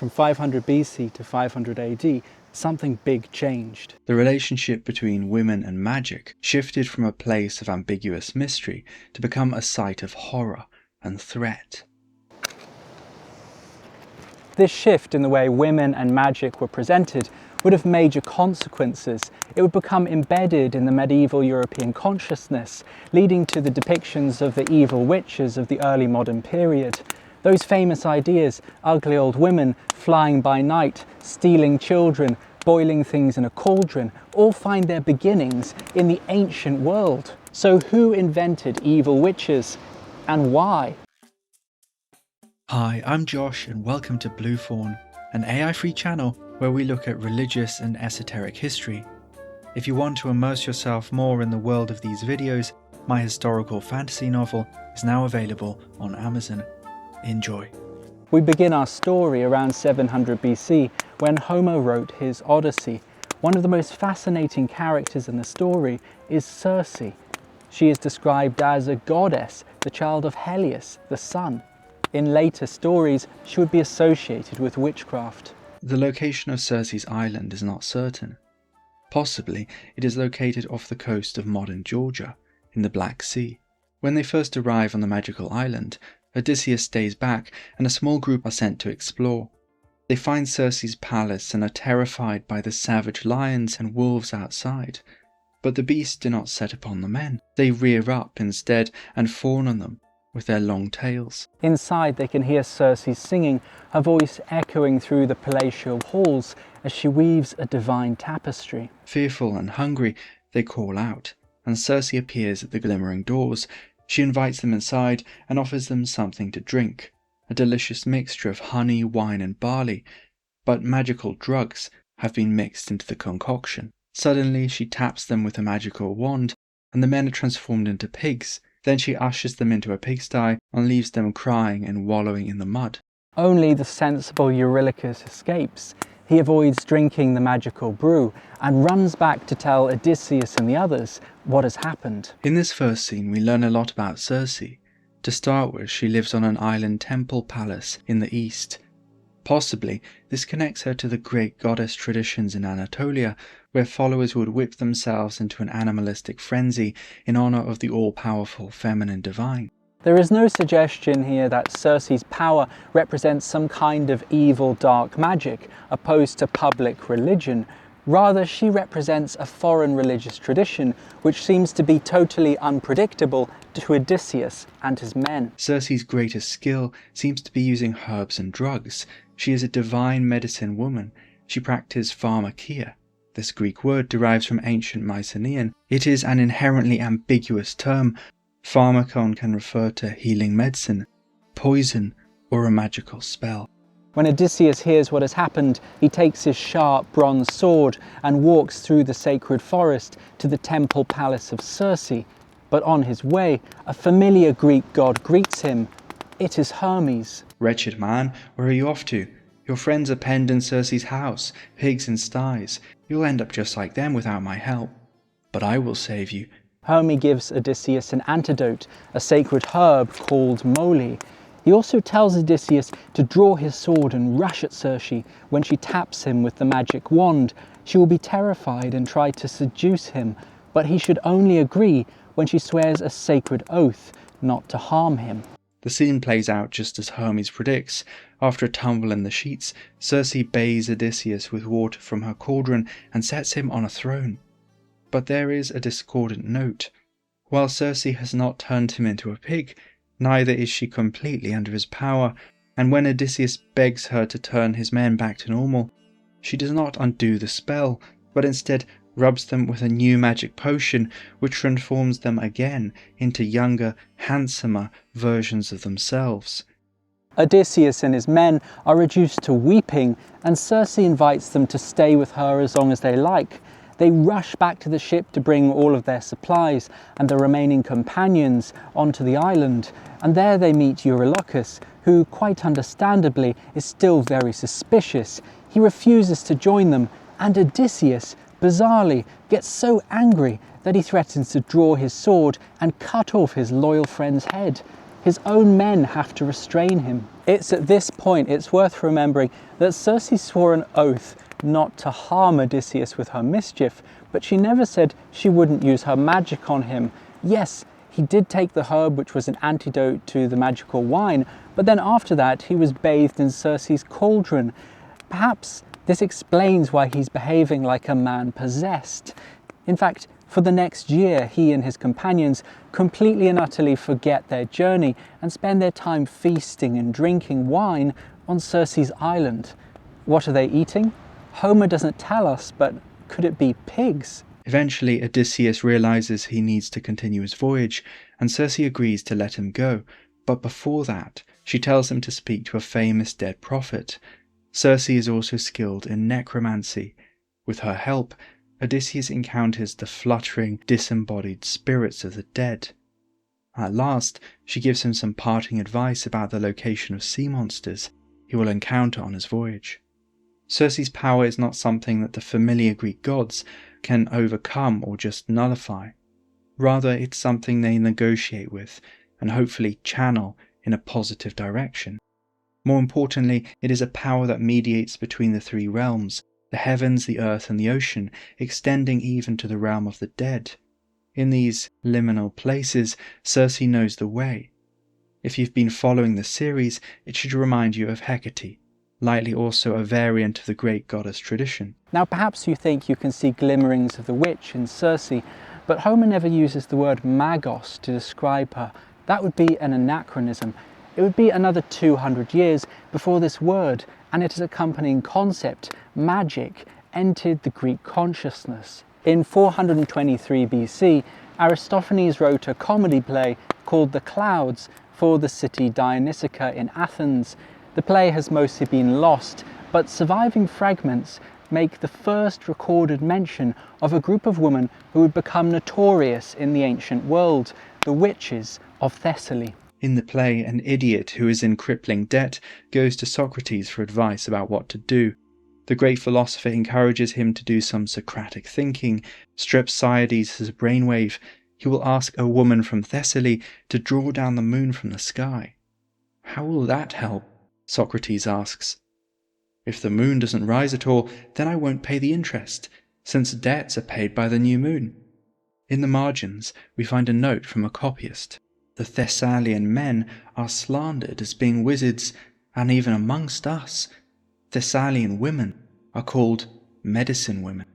from 500 BC to 500 AD, something big changed. The relationship between women and magic shifted from a place of ambiguous mystery to become a site of horror and threat. This shift in the way women and magic were presented would have major consequences. It would become embedded in the medieval European consciousness, leading to the depictions of the evil witches of the early modern period. Those famous ideas, ugly old women flying by night, stealing children, boiling things in a cauldron, all find their beginnings in the ancient world. So who invented evil witches and why? Hi, I'm Josh and welcome to Bluethorn, an AI-free channel where we look at religious and esoteric history. If you want to immerse yourself more in the world of these videos, my historical fantasy novel is now available on Amazon. Enjoy. We begin our story around 700 BC when Homer wrote his Odyssey. One of the most fascinating characters in the story is Circe. She is described as a goddess, the child of Helios, the sun. In later stories, she would be associated with witchcraft. The location of Circe's island is not certain. Possibly it is located off the coast of modern Georgia, in the Black Sea. When they first arrive on the magical island, Odysseus stays back and a small group are sent to explore. They find Circe's palace and are terrified by the savage lions and wolves outside. But the beasts do not set upon the men. They rear up instead and fawn on them with their long tails. Inside they can hear Circe singing, her voice echoing through the palatial halls as she weaves a divine tapestry. Fearful and hungry, they call out, and Circe appears at the glimmering doors. She invites them inside and offers them something to drink, a delicious mixture of honey, wine and barley, but magical drugs have been mixed into the concoction. Suddenly she taps them with a magical wand and the men are transformed into pigs. Then she ushers them into a pigsty and leaves them crying and wallowing in the mud. Only the sensible Eurylochus escapes. He avoids drinking the magical brew and runs back to tell Odysseus and the others what has happened. In this first scene we learn a lot about Circe. To start with, she lives on an island temple palace in the east. Possibly this connects her to the Greek goddess traditions in Anatolia, where followers would whip themselves into an animalistic frenzy in honor of the all-powerful feminine divine. There is no suggestion here that Circe's power represents some kind of evil dark magic opposed to public religion. Rather, she represents a foreign religious tradition which seems to be totally unpredictable to Odysseus and his men. Circe's greatest skill seems to be using herbs and drugs. She is a divine medicine woman. She practices pharmakia. This Greek word derives from ancient Mycenaean. It is an inherently ambiguous term. Pharmakon can refer to healing medicine, poison, or a magical spell. When Odysseus hears what has happened, he takes his sharp bronze sword and walks through the sacred forest to the temple palace of Circe. But on his way, a familiar Greek god greets him. It is Hermes. Wretched man, where are you off to? Your friends are penned in Circe's house, pigs in sties. You'll end up just like them without my help. But I will save you. Hermes gives Odysseus an antidote, a sacred herb called moly. He also tells Odysseus to draw his sword and rush at Circe. When she taps him with the magic wand, she will be terrified and try to seduce him, but he should only agree when she swears a sacred oath not to harm him. The scene plays out just as Hermes predicts. After a tumble in the sheets, Circe bathes Odysseus with water from her cauldron and sets him on a throne. But there is a discordant note. While Circe has not turned him into a pig, neither is she completely under his power, and when Odysseus begs her to turn his men back to normal, she does not undo the spell, but instead rubs them with a new magic potion which transforms them again into younger, handsomer versions of themselves. Odysseus and his men are reduced to weeping, and Circe invites them to stay with her as long as they like. They rush back to the ship to bring all of their supplies and the remaining companions onto the island, and there they meet Eurylochus, who, quite understandably, is still very suspicious. He refuses to join them, and Odysseus, bizarrely, gets so angry that he threatens to draw his sword and cut off his loyal friend's head. His own men have to restrain him. It's at this point it's worth remembering that Circe swore an oath not to harm Odysseus with her mischief, but she never said she wouldn't use her magic on him. Yes, he did take the herb which was an antidote to the magical wine, but then after that he was bathed in Circe's cauldron. Perhaps this explains why he's behaving like a man possessed. In fact, for the next year, he and his companions completely and utterly forget their journey and spend their time feasting and drinking wine on Circe's island. What are they eating? Homer doesn't tell us, but could it be pigs? Eventually, Odysseus realizes he needs to continue his voyage, and Circe agrees to let him go. But before that, she tells him to speak to a famous dead prophet. Circe is also skilled in necromancy. With her help, Odysseus encounters the fluttering, disembodied spirits of the dead. At last, she gives him some parting advice about the location of sea monsters he will encounter on his voyage. Circe's power is not something that the familiar Greek gods can overcome or just nullify. Rather, it's something they negotiate with and hopefully channel in a positive direction. More importantly, it is a power that mediates between the three realms, the heavens, the earth, and the ocean, extending even to the realm of the dead. In these liminal places, Circe knows the way. If you've been following the series, it should remind you of Hecate, likely also a variant of the Greek goddess tradition. Now perhaps you think you can see glimmerings of the witch in Circe, but Homer never uses the word magos to describe her. That would be an anachronism. It would be another 200 years before this word and its accompanying concept, magic, entered the Greek consciousness. In 423 BC, Aristophanes wrote a comedy play called The Clouds for the city Dionysica in Athens. The play has mostly been lost, but surviving fragments make the first recorded mention of a group of women who would become notorious in the ancient world, the witches of Thessaly. In the play, an idiot who is in crippling debt goes to Socrates for advice about what to do. The great philosopher encourages him to do some Socratic thinking, strips Cyades as a brainwave. He will ask a woman from Thessaly to draw down the moon from the sky. How will that help? Socrates asks. If the moon doesn't rise at all, then I won't pay the interest, since debts are paid by the new moon. In the margins, we find a note from a copyist. The Thessalian men are slandered as being wizards, and even amongst us, Thessalian women are called medicine women.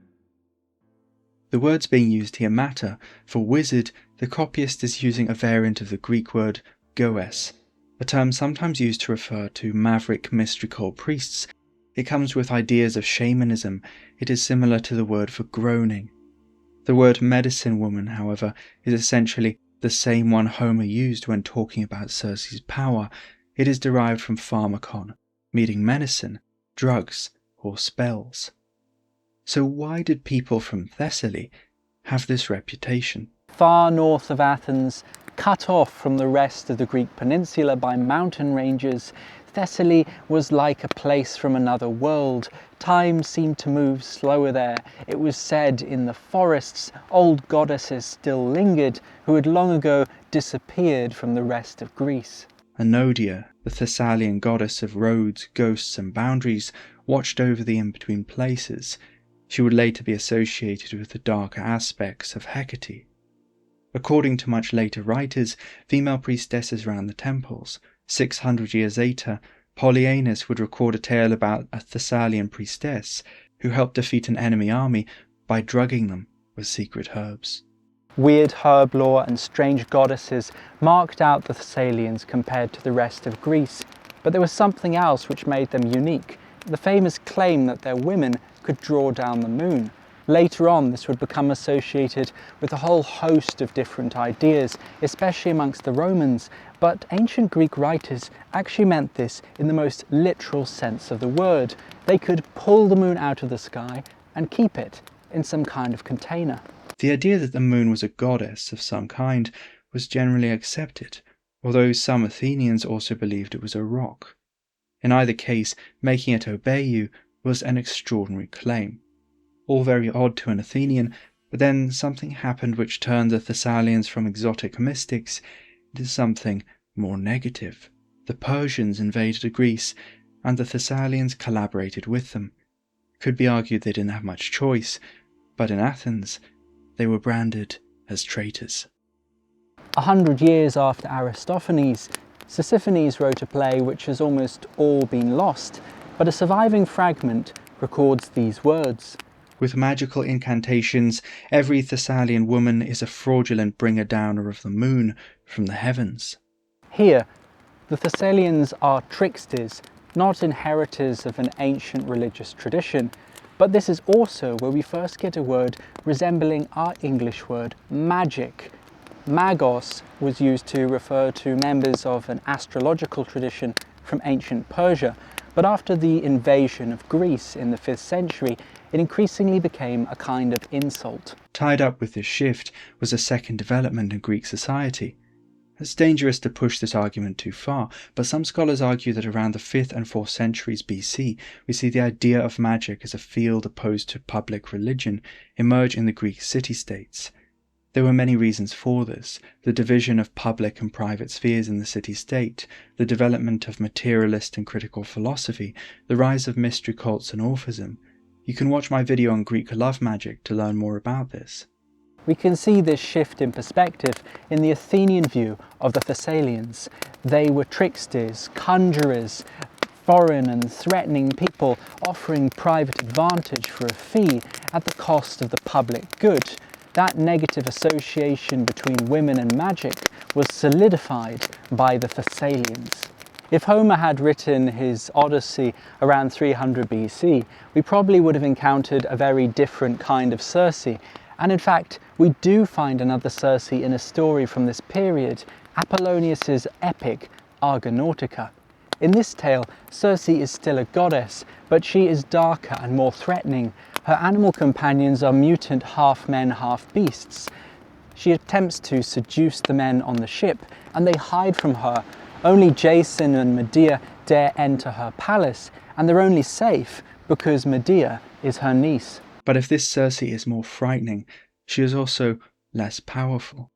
The words being used here matter. For wizard, the copyist is using a variant of the Greek word goes, a term sometimes used to refer to maverick mystical priests. It comes with ideas of shamanism. It is similar to the word for groaning. The word medicine woman, however, is essentially the same one Homer used when talking about Circe's power. It is derived from pharmakon, meaning medicine, drugs, or spells. So why did people from Thessaly have this reputation? Far north of Athens, cut off from the rest of the Greek peninsula by mountain ranges, Thessaly was like a place from another world. Time seemed to move slower there. It was said in the forests old goddesses still lingered who had long ago disappeared from the rest of Greece. Enodia, the Thessalian goddess of roads, ghosts and boundaries, watched over the in-between places. She would later be associated with the darker aspects of Hecate. According to much later writers, female priestesses ran the temples. 600 years later, Apollonius would record a tale about a Thessalian priestess who helped defeat an enemy army by drugging them with secret herbs. Weird herb lore and strange goddesses marked out the Thessalians compared to the rest of Greece, but there was something else which made them unique, the famous claim that their women could draw down the moon. Later on, this would become associated with a whole host of different ideas, especially amongst the Romans, but ancient Greek writers actually meant this in the most literal sense of the word. They could pull the moon out of the sky and keep it in some kind of container. The idea that the moon was a goddess of some kind was generally accepted, although some Athenians also believed it was a rock. In either case, making it obey you was an extraordinary claim. All very odd to an Athenian, but then something happened which turned the Thessalians from exotic mystics into something more negative. The Persians invaded Greece, and the Thessalians collaborated with them. It could be argued they didn't have much choice, but in Athens, they were branded as traitors. 100 years after Aristophanes, Sisyphenes wrote a play which has almost all been lost, but a surviving fragment records these words. With magical incantations, every Thessalian woman is a fraudulent bringer-downer of the moon from the heavens. Here, the Thessalians are tricksters, not inheritors of an ancient religious tradition, but this is also where we first get a word resembling our English word magic. Magos was used to refer to members of an astrological tradition from ancient Persia, but after the invasion of Greece in the 5th century, it increasingly became a kind of insult. Tied up with this shift was a second development in Greek society. It's dangerous to push this argument too far, but some scholars argue that around the 5th and 4th centuries BC, we see the idea of magic as a field opposed to public religion emerge in the Greek city-states. There were many reasons for this: the division of public and private spheres in the city-state, the development of materialist and critical philosophy, the rise of mystery cults and orphism. You can watch my video on Greek love magic to learn more about this. We can see this shift in perspective in the Athenian view of the Thessalians. They were tricksters, conjurers, foreign and threatening people offering private advantage for a fee at the cost of the public good. That negative association between women and magic was solidified by the Thessalians. If Homer had written his Odyssey around 300 BC, we probably would have encountered a very different kind of Circe. And in fact, we do find another Circe in a story from this period, Apollonius's epic Argonautica. In this tale, Circe is still a goddess, but she is darker and more threatening. Her animal companions are mutant half-men, half-beasts. She attempts to seduce the men on the ship, and they hide from her. Only Jason and Medea dare enter her palace, and they're only safe because Medea is her niece. But if this Circe is more frightening, she is also less powerful.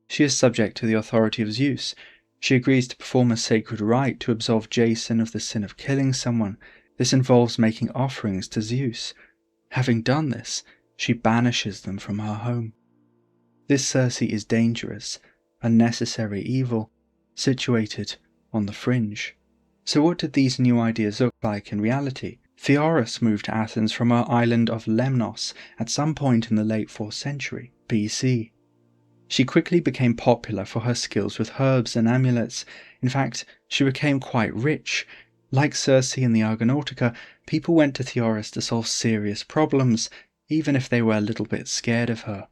She is subject to the authority of Zeus. She agrees to perform a sacred rite to absolve Jason of the sin of killing someone. This involves making offerings to Zeus. Having done this, she banishes them from her home. This Circe is dangerous, a necessary evil, situated on the fringe. So what did these new ideas look like in reality? Theorus moved to Athens from her island of Lemnos at some point in the late 4th century BC. She quickly became popular for her skills with herbs and amulets. In fact, she became quite rich. Like Circe in the Argonautica, people went to Theorus to solve serious problems, even if they were a little bit scared of her.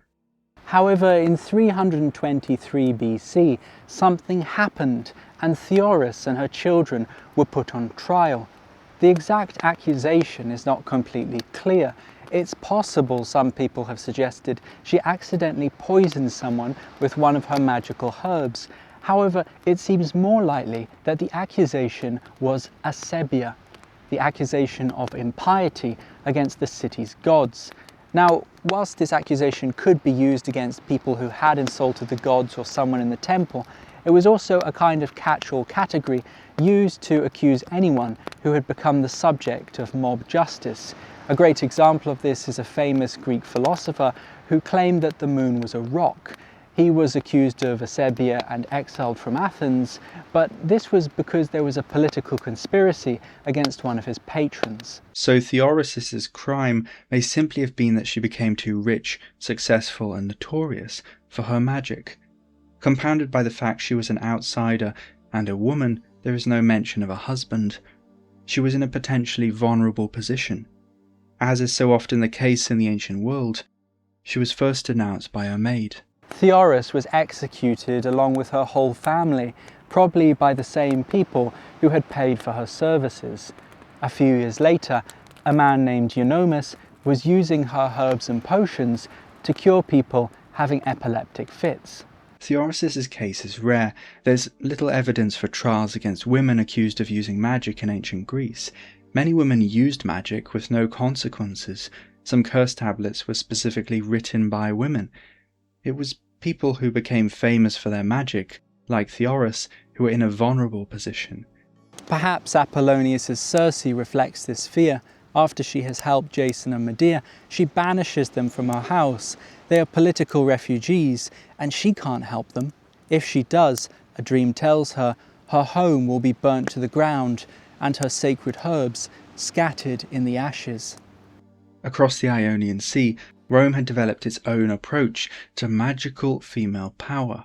However, in 323 BC, something happened, and Theorus and her children were put on trial. The exact accusation is not completely clear. It's possible, some people have suggested, she accidentally poisoned someone with one of her magical herbs. However, it seems more likely that the accusation was asebia, the accusation of impiety against the city's gods. Now, whilst this accusation could be used against people who had insulted the gods or someone in the temple, it was also a kind of catch-all category used to accuse anyone who had become the subject of mob justice. A great example of this is a famous Greek philosopher who claimed that the moon was a rock. He was accused of asebia and exiled from Athens, but this was because there was a political conspiracy against one of his patrons. So Theorus's crime may simply have been that she became too rich, successful and notorious for her magic. Compounded by the fact she was an outsider and a woman, there is no mention of a husband. She was in a potentially vulnerable position. As is so often the case in the ancient world, she was first denounced by her maid. Theorus was executed along with her whole family, probably by the same people who had paid for her services. A few years later, a man named Eunomus was using her herbs and potions to cure people having epileptic fits. Theorus's case is rare. There's little evidence for trials against women accused of using magic in ancient Greece. Many women used magic with no consequences. Some curse tablets were specifically written by women. It was people who became famous for their magic like Theorus, who are in a vulnerable position. Perhaps Apollonius's Circe reflects this fear. After she has helped Jason and Medea, she banishes them from her house. They are political refugees, and she can't help them. If she does, a dream tells her, her home will be burnt to the ground, and her sacred herbs scattered in the ashes. Across the Ionian Sea, Rome had developed its own approach to magical female power.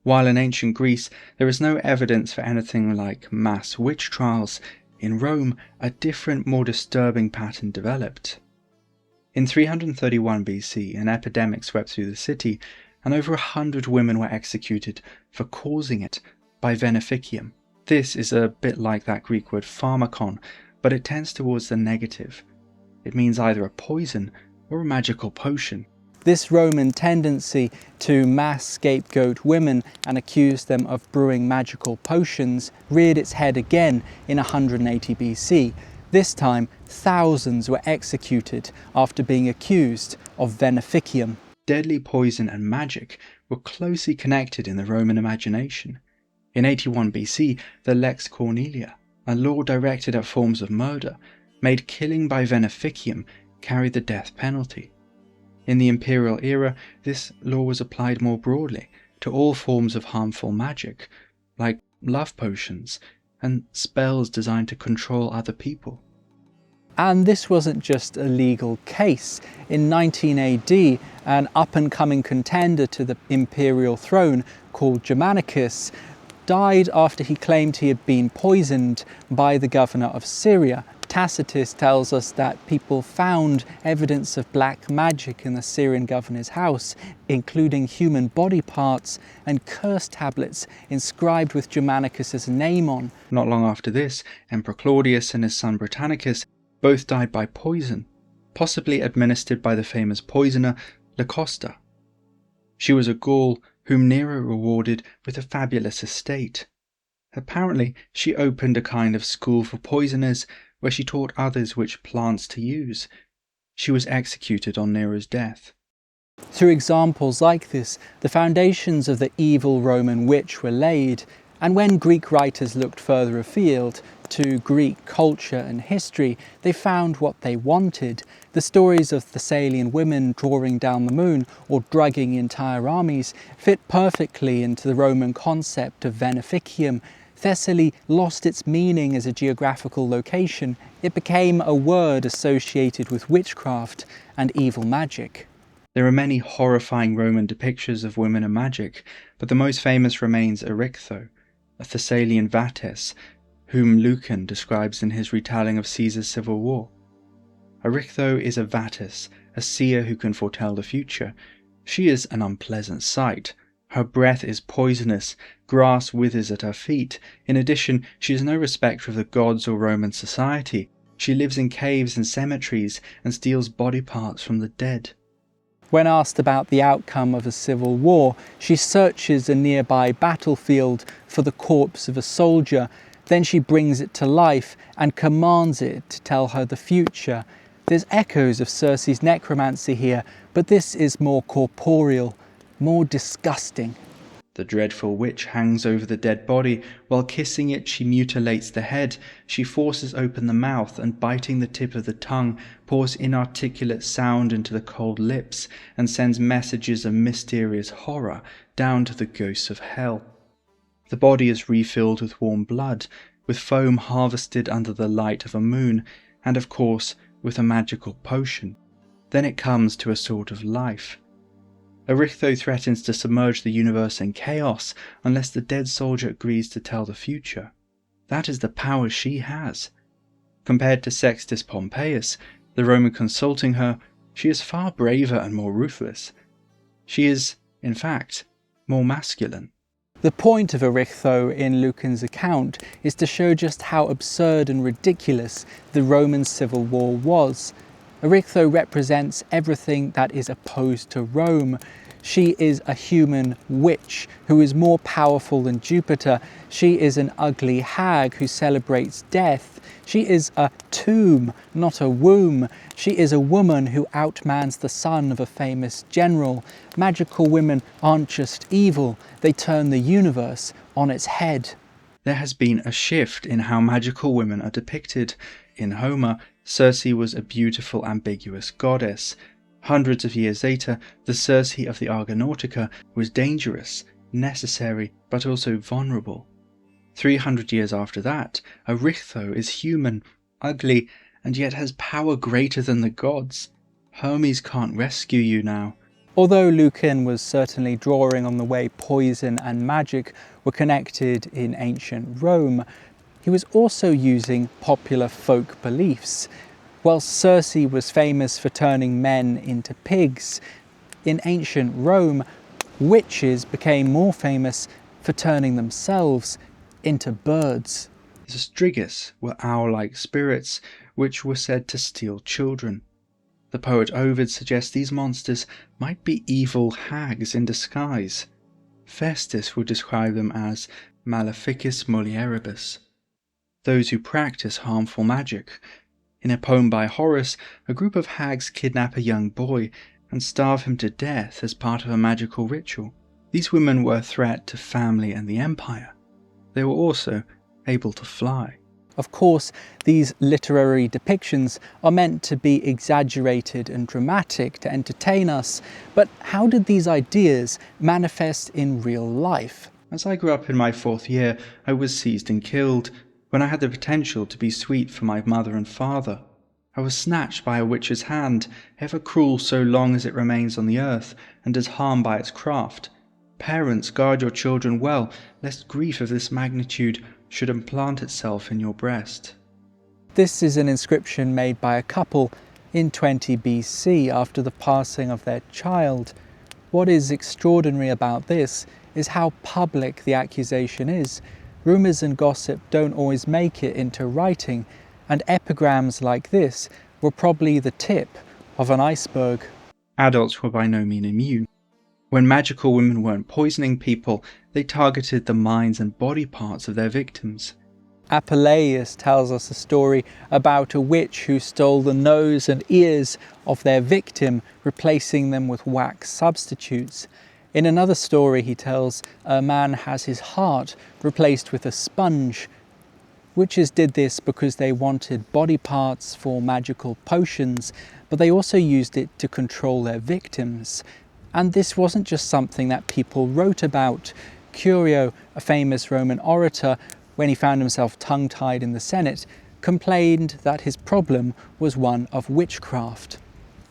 While in ancient Greece there is no evidence for anything like mass witch trials, in Rome a different, more disturbing pattern developed. In 331 BC, an epidemic swept through the city, and over 100 women were executed for causing it by veneficium. This is a bit like that Greek word pharmakon, but it tends towards the negative. It means either a poison or a magical potion. This Roman tendency to mass scapegoat women and accuse them of brewing magical potions reared its head again in 180 BC. This time, thousands were executed after being accused of veneficium. Deadly poison and magic were closely connected in the Roman imagination. In 81 BC, the Lex Cornelia, a law directed at forms of murder, made killing by veneficium carry the death penalty. In the imperial era, this law was applied more broadly to all forms of harmful magic, like love potions and spells designed to control other people. And this wasn't just a legal case. In 19 AD, an up-and-coming contender to the imperial throne called Germanicus died after he claimed he had been poisoned by the governor of Syria. Tacitus tells us that people found evidence of black magic in the Syrian governor's house, including human body parts and curse tablets inscribed with Germanicus's name on. Not long after this, Emperor Claudius and his son Britannicus both died by poison, possibly administered by the famous poisoner Locusta. She was a Gaul whom Nero rewarded with a fabulous estate. Apparently, she opened a kind of school for poisoners where she taught others which plants to use. She was executed on Nero's death. Through examples like this, the foundations of the evil Roman witch were laid, and when Greek writers looked further afield, to Greek culture and history, they found what they wanted. The stories of Thessalian women drawing down the moon or drugging entire armies fit perfectly into the Roman concept of veneficium. Thessaly lost its meaning as a geographical location. It became a word associated with witchcraft and evil magic. There are many horrifying Roman depictions of women and magic, but the most famous remains Erichtho, a Thessalian Vates, whom Lucan describes in his retelling of Caesar's civil war. Erichtho is a Vates, a seer who can foretell the future. She is an unpleasant sight. Her breath is poisonous, grass withers at her feet. In addition, she has no respect for the gods or Roman society. She lives in caves and cemeteries and steals body parts from the dead. When asked about the outcome of a civil war, she searches a nearby battlefield for the corpse of a soldier. Then she brings it to life and commands it to tell her the future. There's echoes of Circe's necromancy here, but this is more corporeal, more disgusting. The dreadful witch hangs over the dead body. While kissing it, she mutilates the head. She forces open the mouth and, biting the tip of the tongue, pours inarticulate sound into the cold lips and sends messages of mysterious horror down to the ghosts of hell. The body is refilled with warm blood, with foam harvested under the light of a moon, and of course with a magical potion. Then it comes to a sort of life. Erichtho threatens to submerge the universe in chaos unless the dead soldier agrees to tell the future. That is the power she has. Compared to Sextus Pompeius, the Roman consulting her, she is far braver and more ruthless. She is, in fact, more masculine. The point of Erichtho in Lucan's account is to show just how absurd and ridiculous the Roman civil war was. Erichtho represents everything that is opposed to Rome. She is a human witch who is more powerful than Jupiter. She is an ugly hag who celebrates death. She is a tomb, not a womb. She is a woman who outmans the son of a famous general. Magical women aren't just evil, they turn the universe on its head. There has been a shift in how magical women are depicted. In Homer, Circe was a beautiful, ambiguous goddess. Hundreds of years later, the Circe of the Argonautica was dangerous, necessary, but also vulnerable. 300 years after that, Erytho is human, ugly, and yet has power greater than the gods. Hermes can't rescue you now. Although Lucan was certainly drawing on the way poison and magic were connected in ancient Rome, he was also using popular folk beliefs. While Circe was famous for turning men into pigs, in ancient Rome, witches became more famous for turning themselves into birds. The strigas were owl-like spirits which were said to steal children. The poet Ovid suggests these monsters might be evil hags in disguise. Festus would describe them as maleficis mulieribus, those who practice harmful magic. In a poem by Horace, a group of hags kidnap a young boy and starve him to death as part of a magical ritual. These women were a threat to family and the empire. They were also able to fly. Of course, these literary depictions are meant to be exaggerated and dramatic to entertain us, but how did these ideas manifest in real life? As I grew up in my 4th year, I was seized and killed when I had the potential to be sweet for my mother and father. I was snatched by a witch's hand, ever cruel so long as it remains on the earth and does harm by its craft. Parents, guard your children well, lest grief of this magnitude should implant itself in your breast. This is an inscription made by a couple in 20 BC after the passing of their child. What is extraordinary about this is how public the accusation is. Rumours and gossip don't always make it into writing, and epigrams like this were probably the tip of an iceberg. Adults were by no means immune. When magical women weren't poisoning people, they targeted the minds and body parts of their victims. Apollonius tells us a story about a witch who stole the nose and ears of their victim, replacing them with wax substitutes. In another story he tells, a man has his heart replaced with a sponge. Witches did this because they wanted body parts for magical potions, but they also used it to control their victims. And this wasn't just something that people wrote about. Curio, a famous Roman orator, when he found himself tongue-tied in the Senate, complained that his problem was one of witchcraft.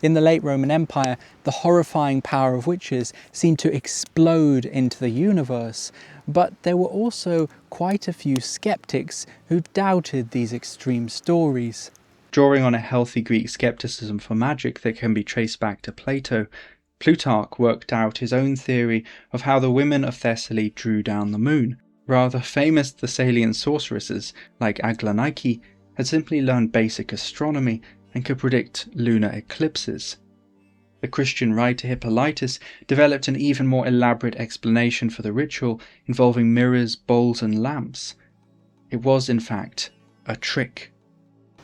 In the late Roman Empire, the horrifying power of witches seemed to explode into the universe, but there were also quite a few skeptics who doubted these extreme stories. Drawing on a healthy Greek skepticism for magic that can be traced back to Plato, Plutarch worked out his own theory of how the women of Thessaly drew down the moon. Rather famous Thessalian sorceresses, like Apollonius, had simply learned basic astronomy and could predict lunar eclipses. The Christian writer Hippolytus developed an even more elaborate explanation for the ritual involving mirrors, bowls and lamps. It was, in fact, a trick.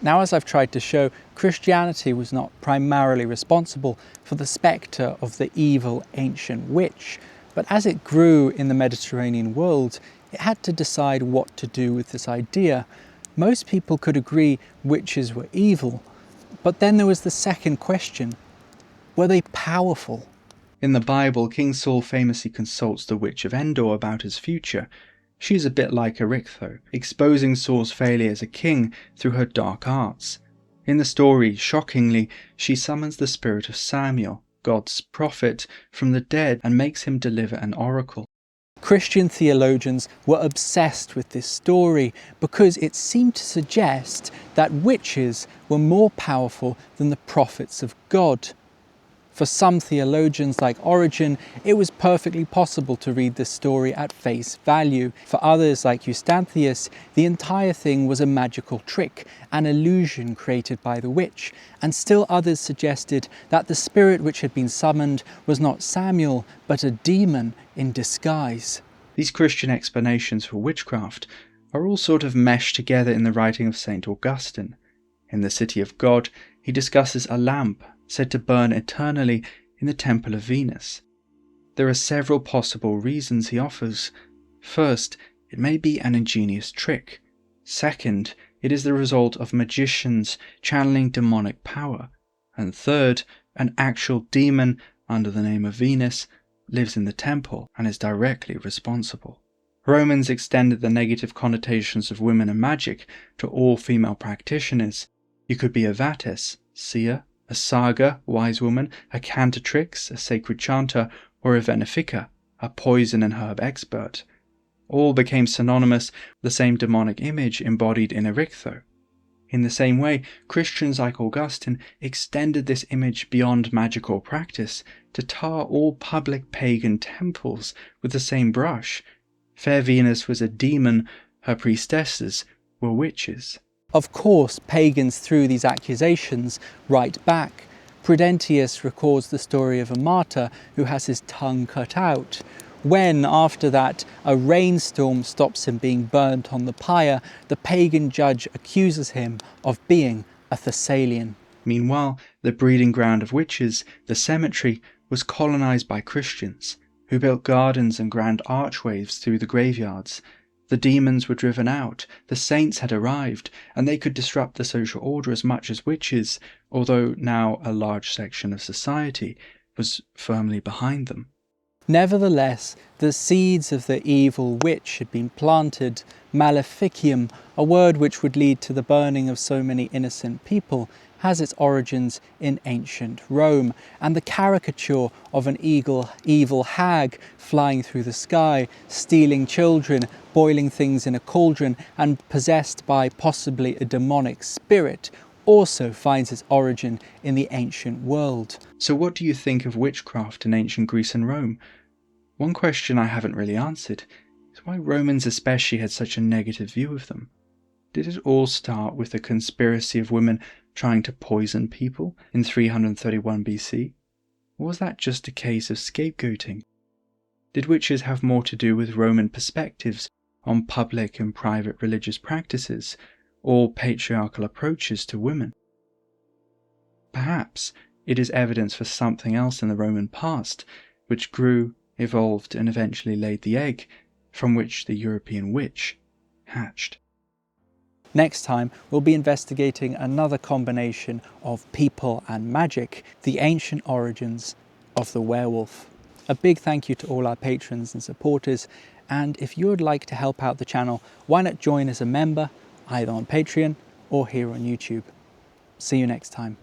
Now, as I've tried to show, Christianity was not primarily responsible for the spectre of the evil ancient witch, but as it grew in the Mediterranean world, it had to decide what to do with this idea. Most people could agree witches were evil, but then there was the second question: were they powerful? In the Bible, King Saul famously consults the witch of Endor about his future. She is a bit like Erytho, exposing Saul's failure as a king through her dark arts. In the story, shockingly, she summons the spirit of Samuel, God's prophet, from the dead and makes him deliver an oracle. Christian theologians were obsessed with this story because it seemed to suggest that witches were more powerful than the prophets of God. For some theologians like Origen, it was perfectly possible to read this story at face value. For others like Eustathius, the entire thing was a magical trick, an illusion created by the witch, and still others suggested that the spirit which had been summoned was not Samuel, but a demon in disguise. These Christian explanations for witchcraft are all sort of meshed together in the writing of St. Augustine. In The City of God, he discusses a lamp said to burn eternally in the temple of Venus. There are several possible reasons he offers. First, it may be an ingenious trick. Second, it is the result of magicians channeling demonic power. And third, an actual demon under the name of Venus lives in the temple and is directly responsible. Romans extended the negative connotations of women and magic to all female practitioners. You could be a vatess, seer, a saga, wise woman, a cantatrix, a sacred chanter, or a venefica, a poison and herb expert. All became synonymous with the same demonic image embodied in Erichtho. In the same way, Christians like Augustine extended this image beyond magical practice to tar all public pagan temples with the same brush. Fair Venus was a demon, her priestesses were witches. Of course, pagans threw these accusations right back. Prudentius records the story of a martyr who has his tongue cut out. When, after that, a rainstorm stops him being burnt on the pyre, the pagan judge accuses him of being a Thessalian. Meanwhile, the breeding ground of witches, the cemetery, was colonized by Christians, who built gardens and grand archways through the graveyards. The demons were driven out, the saints had arrived, and they could disrupt the social order as much as witches, although now a large section of society was firmly behind them. Nevertheless, the seeds of the evil witch had been planted. Maleficium, a word which would lead to the burning of so many innocent people, has its origins in ancient Rome, and the caricature of an evil hag flying through the sky, stealing children, boiling things in a cauldron, and possessed by possibly a demonic spirit also finds its origin in the ancient world. So what do you think of witchcraft in ancient Greece and Rome? One question I haven't really answered is why Romans especially had such a negative view of them. Did it all start with a conspiracy of women trying to poison people in 331 BC? Or was that just a case of scapegoating? Did witches have more to do with Roman perspectives on public and private religious practices, or patriarchal approaches to women? Perhaps it is evidence for something else in the Roman past, which grew, evolved, and eventually laid the egg from which the European witch hatched. Next time, we'll be investigating another combination of people and magic, the ancient origins of the werewolf. A big thank you to all our patrons and supporters, and if you would like to help out the channel, why not join as a member, either on Patreon or here on YouTube. See you next time.